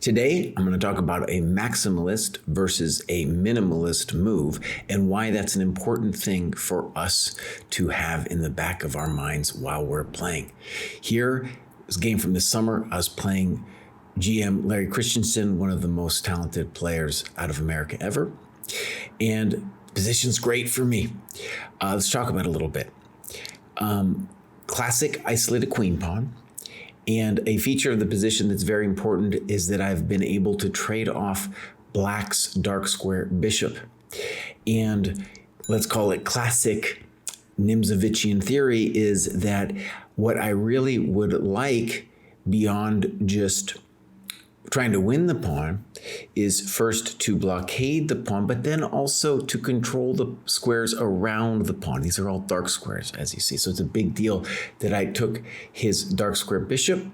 Today, I'm going to talk about a maximalist versus a minimalist move and why that's an important thing for us to have in the back of our minds while we're playing. Here is a game from this summer. I was playing GM Larry Christiansen, one of the most talented players out of America ever. And position's great for me. Let's talk about it a little bit. Classic isolated queen pawn. And a feature of the position that's very important is that I've been able to trade off black's dark square bishop. And let's call it classic Nimzovichian theory is that what I really would like beyond just trying to win the pawn is first to blockade the pawn, but then also to control the squares around the pawn. These are all dark squares, as you see. So it's a big deal that I took his dark square bishop.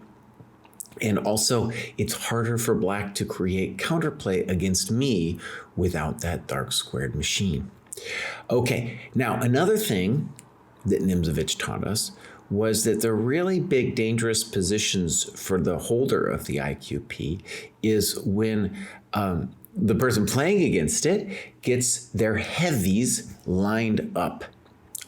And also, it's harder for black to create counterplay against me without that dark squared machine. Okay, now another thing that Nimzovich taught us was that the really big dangerous positions for the holder of the IQP is when the person playing against it gets their heavies lined up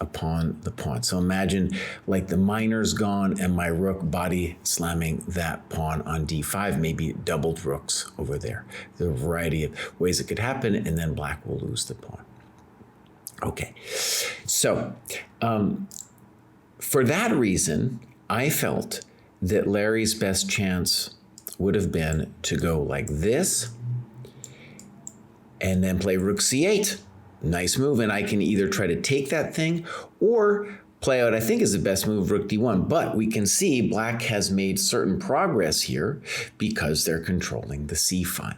upon the pawn. So imagine like the minor's gone and my rook body slamming that pawn on d5, maybe doubled rooks over there. There are a variety of ways it could happen, and then black will lose the pawn. Okay, so for that reason, I felt that Larry's best chance would have been to go like this and then play rook c8. Nice move, and I can either try to take that thing or play out, I think is the best move, rook d1. But we can see black has made certain progress here because they're controlling the c file.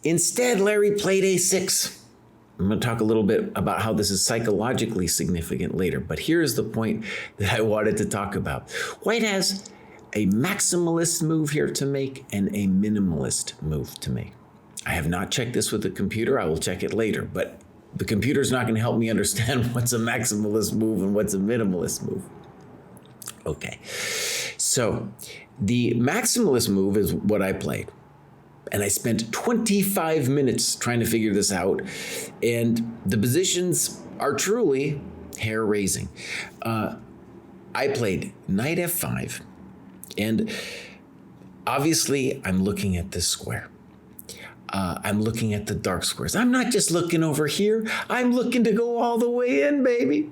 Instead, Larry played a6. I'm going to talk a little bit about how this is psychologically significant later, but here's the point that I wanted to talk about. White has a maximalist move here to make and a minimalist move to make. I have not checked this with the computer. I will check it later, but the computer's not going to help me understand what's a maximalist move and what's a minimalist move. Okay, so the maximalist move is what I played. And I spent 25 minutes trying to figure this out. And the positions are truly hair-raising. I played knight f5. And obviously, I'm looking at this square. I'm looking at the dark squares. I'm not just looking over here. I'm looking to go all the way in, baby.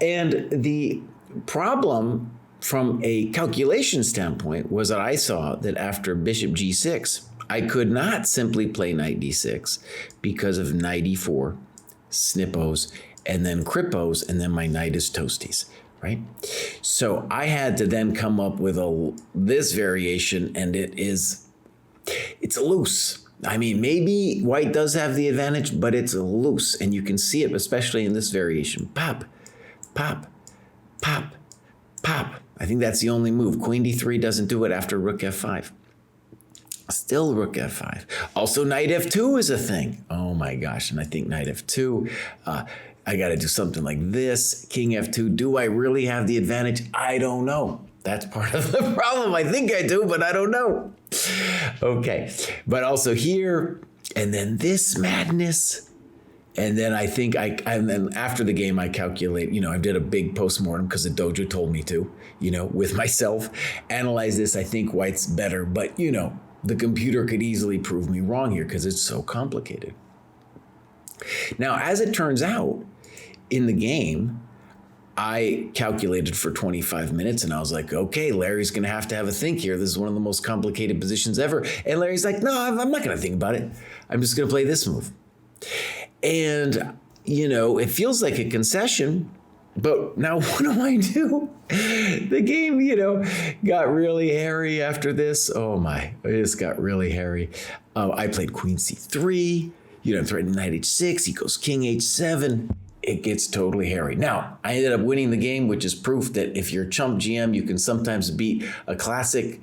And the problem from a calculation standpoint was that I saw that after bishop g6, I could not simply play knight d6 because of knight e4, snippos, and then crippos, and then my knight is toasties, right? So I had to then come up with this variation, and it's loose. I mean, maybe white does have the advantage, but it's loose, and you can see it, especially in this variation. Pop, pop, pop, pop. I think that's the only move. Queen d3 doesn't do it after rook f5. Still rook f5. Also, knight f2 is a thing. Oh my gosh, and I think knight f2, I got to do something like this. King f2, do I really have the advantage? I don't know. That's part of the problem. I think I do, but I don't know. Okay, but also here, and then this madness. And then I think and then after the game, I calculate, I did a big postmortem because the dojo told me to, with myself, analyze this. I think white's better, but the computer could easily prove me wrong here because it's so complicated. Now, as it turns out, in the game, I calculated for 25 minutes and I was like, okay, Larry's going to have a think here. This is one of the most complicated positions ever. And Larry's like, no, I'm not going to think about it. I'm just going to play this move. And, it feels like a concession, but now what do I do? The game, got really hairy after this. Oh my, it just got really hairy. I played queen c3, threatened knight h6, he goes king h7. It gets totally hairy. Now, I ended up winning the game, which is proof that if you're chump GM, you can sometimes beat a classic,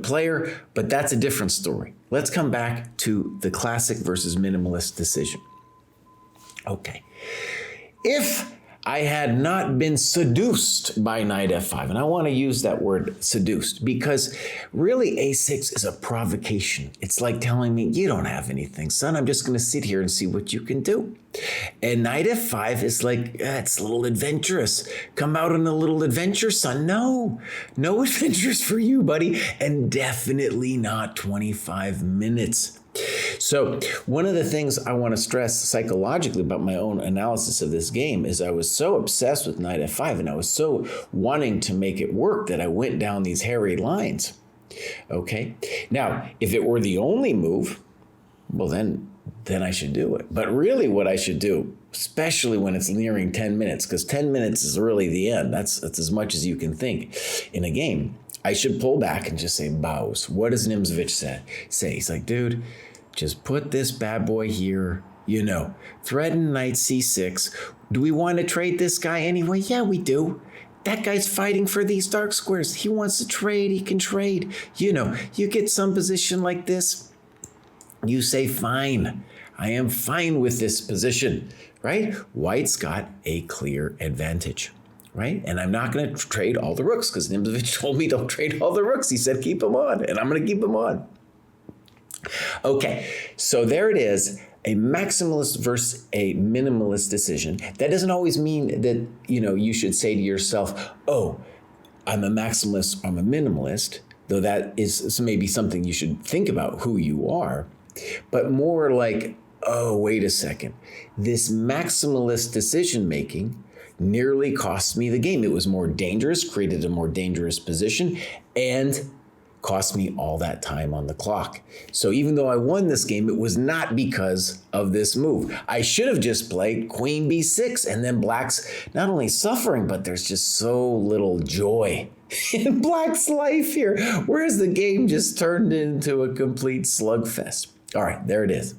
player, but that's a different story. Let's come back to the classic versus minimalist decision. Okay. If I had not been seduced by knight f5. And I want to use that word seduced because really a6 is a provocation. It's like telling me, you don't have anything, son. I'm just going to sit here and see what you can do. And knight f5 is like, it's a little adventurous. Come out on a little adventure, son. No adventures for you, buddy. And definitely not 25 minutes. So one of the things I want to stress psychologically about my own analysis of this game is I was so obsessed with knight f5 and I was so wanting to make it work that I went down these hairy lines. Okay. Now, if it were the only move, well, then I should do it. But really what I should do, especially when it's nearing 10 minutes, because 10 minutes is really the end. That's as much as you can think in a game. I should pull back and just say bows. What does Nimzovich say? He's like, dude, just put this bad boy here, threaten knight c6. Do we want to trade this guy anyway? Yeah, we do. That guy's fighting for these dark squares. He wants to trade. He can trade. You get some position like this. You say, fine. I am fine with this position, right? White's got a clear advantage. Right? And I'm not going to trade all the rooks because Nimzovich told me don't trade all the rooks. He said keep them on, and I'm going to keep them on. Okay, so there it is, a maximalist versus a minimalist decision. That doesn't always mean that, you should say to yourself, oh, I'm a maximalist, I'm a minimalist, though that is maybe something you should think about who you are, but more like, oh, wait a second, this maximalist decision-making nearly cost me the game. It was more dangerous, created a more dangerous position, and cost me all that time on the clock. So even though I won this game, it was not because of this move. I should have just played queen b6, and then black's not only suffering, but there's just so little joy in black's life here. Whereas the game just turned into a complete slugfest. All right, there it is.